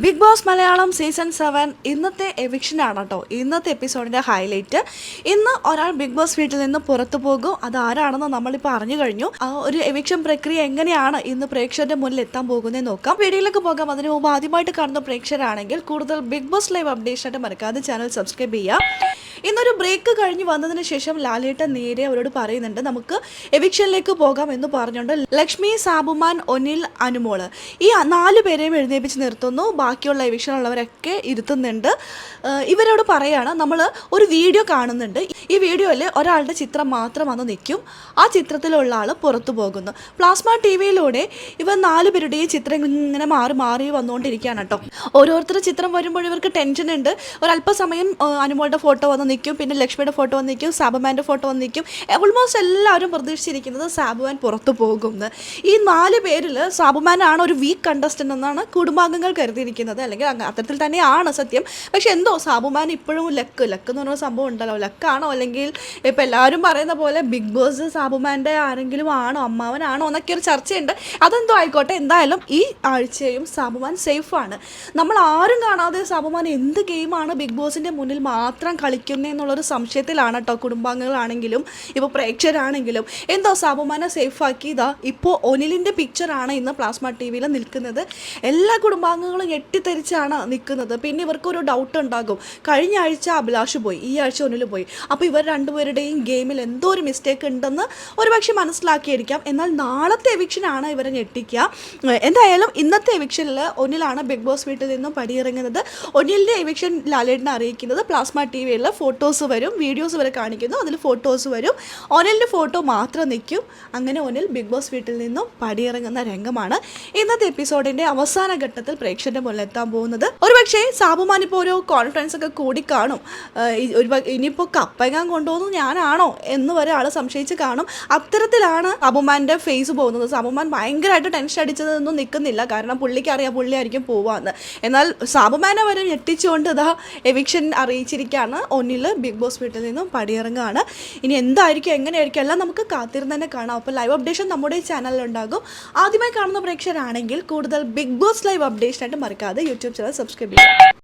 Big boss Malayalam season 7 ഇന്നത്തെ എവിക്ഷനാണ് കേട്ടോ. ഇന്നത്തെ എപ്പിസോഡിൻ്റെ ഹൈലൈറ്റ്. ഇന്ന് ഒരാൾ ബിഗ് ബോസ് വീട്ടിൽ നിന്ന് പുറത്തു പോകും. അതാരാണെന്ന് നമ്മളിപ്പോൾ അറിഞ്ഞു കഴിഞ്ഞു. ആ ഒരു എവിക്ഷൻ പ്രക്രിയ എങ്ങനെയാണ് ഇന്ന് പ്രേക്ഷകരുടെ മുന്നിൽ എത്താൻ പോകുന്നതെന്ന് നോക്കാം. വീഡിയോയിലേക്ക് പോകാം. അതിനു മുമ്പ് ആദ്യമായിട്ട് കാണുന്ന പ്രേക്ഷകരാണെങ്കിൽ കൂടുതൽ ബിഗ് ബോസ് ലൈവ് അപ്ഡേഷനായിട്ട് മറക്കാതെ ചാനൽ സബ്സ്ക്രൈബ് ചെയ്യാം. ഇന്നൊരു ബ്രേക്ക് കഴിഞ്ഞ് വന്നതിന് ശേഷം ലാലേട്ടൻ നേരെ അവരോട് പറയുന്നുണ്ട് നമുക്ക് എവിക്ഷനിലേക്ക് പോകാം എന്ന് പറഞ്ഞുകൊണ്ട് ലക്ഷ്മി, സാബുമാൻ, ഒനിൽ, അനുമോള് ഈ 4 പേരെയും എഴുന്നേപ്പിച്ച് നിർത്തുന്നു. ബാക്കിയുള്ള എവിക്ഷനുള്ളവരൊക്കെ ഇരുത്തുന്നുണ്ട്. ഇവരോട് പറയാണ് നമ്മൾ ഒരു വീഡിയോ കാണുന്നുണ്ട്. ഈ വീഡിയോയിൽ ഒരാളുടെ ചിത്രം മാത്രം വന്ന് നിൽക്കും. ആ ചിത്രത്തിലുള്ള ആൾ പുറത്തു പോകുന്നു. പ്ലാസ്മ ടിവിയിലൂടെ ഇവർ 4 പേരുടെയും ചിത്രം ഇങ്ങനെ മാറി മാറി വന്നുകൊണ്ടിരിക്കുകയാണ് കേട്ടോ. ഓരോരുത്തരുടെ ചിത്രം വരുമ്പോൾ ഇവർക്ക് ടെൻഷൻ ഉണ്ട്. ഒരല്പസമയം അനുമോളുടെ ഫോട്ടോ വന്ന് നിൽക്കും, പിന്നെ ലക്ഷ്മിയുടെ ഫോട്ടോ വന്ന് നിൽക്കും, സാബുമാൻ്റെ ഫോട്ടോ വന്ന് നിൽക്കും. ഓൾമോസ്റ്റ് എല്ലാവരും പ്രതീക്ഷിച്ചിരിക്കുന്നത് സാബുമാൻ പുറത്തു പോകുമെന്ന്. ഈ 4 പേരിൽ സാബുമാനാണ് ഒരു വീക്ക് കണ്ടസ്റ്റൻ്റ് എന്നാണ് കുടുംബാംഗങ്ങൾ കരുതിയിരിക്കുന്നത്. അല്ലെങ്കിൽ അത്തരത്തിൽ തന്നെയാണ് സത്യം. പക്ഷെ എന്തോ സാബുമാൻ ഇപ്പോഴും ലക്ക് എന്ന് പറഞ്ഞ സംഭവം ഉണ്ടല്ലോ. ലക്കാണോ അല്ലെങ്കിൽ ഇപ്പം എല്ലാവരും പറയുന്ന പോലെ ബിഗ് ബോസ് സാബുമാൻ്റെ ആരെങ്കിലും ആണോ, അമ്മാവനാണോ എന്നൊക്കെ ഒരു ചർച്ചയുണ്ട്. അതെന്തോ ആയിക്കോട്ടെ, എന്തായാലും ഈ ആഴ്ചയും സാബുമാൻ സേഫാണ്. നമ്മൾ ആരും കാണാതെ സാബുമാൻ എന്ത് ഗെയിമാണ് ബിഗ് ബോസിൻ്റെ മുന്നിൽ മാത്രം കളിക്കുന്നതെന്നുള്ളൊരു സംശയത്തിലാണ് കേട്ടോ കുടുംബാംഗങ്ങളാണെങ്കിലും ഇപ്പോൾ പ്രേക്ഷകരാണെങ്കിലും. എന്തോ സാബുമാനെ സേഫാക്കി. ഇതാ ഇപ്പോൾ ഒനിലിൻ്റെ പിക്ചറാണ് ഇന്ന് പ്ലാസ്മ ടി വിയിൽ നിൽക്കുന്നത്. എല്ലാ കുടുംബാംഗങ്ങളും ഞെട്ടിത്തെറിച്ചാണ് നിൽക്കുന്നത്. പിന്നെ ഇവർക്കൊരു ഡൗട്ട് ഉണ്ടാകും, കഴിഞ്ഞ ആഴ്ച അഭിലാഷ് പോയി, ഈ ആഴ്ച ഒനിൽ പോയി, അപ്പോൾ ഇവർ രണ്ടുപേരുടെയും ഗെയിമിൽ എന്തോ ഒരു മിസ്റ്റേക്ക് ഉണ്ടെന്ന് ഒരുപക്ഷെ മനസ്സിലാക്കിയിരിക്കാം. എന്നാൽ നാളത്തെ എവിക്ഷനാണ് ഇവരെ ഞെട്ടിക്കുക. എന്തായാലും ഇന്നത്തെ എവിക്ഷനിൽ ഒനിലാണ് ബിഗ് ബോസ് വീട്ടിൽ നിന്നും പടിയിറങ്ങുന്നത്. ഒനിലിൻ്റെ എവിക്ഷൻ ലാലേട്ടനെ അറിയിക്കുന്നത് പ്ലാസ്മ ടി വിയിൽ ഫോട്ടോസ് വരും, വീഡിയോസ് വരെ കാണിക്കുന്നു, അതിൽ ഫോട്ടോസ് വരും. ഒനിലിൻ്റെ ഫോട്ടോ മാത്രം നിൽക്കും. അങ്ങനെ ഒനിൽ ബിഗ് ബോസ് വീട്ടിൽ നിന്നും പടിയിറങ്ങുന്ന രംഗമാണ് ഇന്നത്തെ എപ്പിസോഡിൻ്റെ അവസാന ഘട്ടത്തിൽ പ്രേക്ഷകരുടെ മുന്നിൽ എത്താൻ പോകുന്നത്. ഒരുപക്ഷെ സാബുമാൻ ഇപ്പോൾ ഒരു കോൺഫിഡൻസ് ഒക്കെ കൂടി കാണും. ഇനിയിപ്പോൾ കപ്പങ്ങാൻ കൊണ്ടുപോകുന്നത് ഞാനാണോ എന്ന് വരെ ആൾ സംശയിച്ച് കാണും. അത്തരത്തിലാണ് സാബുമാൻ്റെ ഫേസ് പോകുന്നത്. സാബുമാൻ ഭയങ്കരമായിട്ട് ടെൻഷൻ അടിച്ചതൊന്നും നിൽക്കുന്നില്ല. കാരണം പുള്ളിക്കറിയാം പുള്ളിയായിരിക്കും പോവാന്ന്. എന്നാൽ സാബുമാനെ വരെ ഞെട്ടിച്ചുകൊണ്ട് ഇതാ എവിക്ഷൻ അറിയിച്ചിരിക്കുകയാണ്. ഒന്നിൽ ബിഗ് ബോസ് വീട്ടിൽ നിന്നും പടിയിറങ്ങുകയാണ്. ഇനി എന്തായിരിക്കും, എങ്ങനെയായിരിക്കും എല്ലാം നമുക്ക് കാത്തിരുന്ന് തന്നെ കാണാം. അപ്പോൾ ലൈവ് അപ്ഡേഷൻ നമ്മുടെ ചാനലിലുണ്ടാകും. ആദ്യമായി കാണുന്ന പ്രേക്ഷകരാണെങ്കിൽ കൂടുതൽ ബിഗ് ബോസ് ലൈവ് അപ്ഡേഷനായിട്ട് മറക്കാതെ യൂട്യൂബ് ചാനൽ സബ്സ്ക്രൈബ് ചെയ്യുക.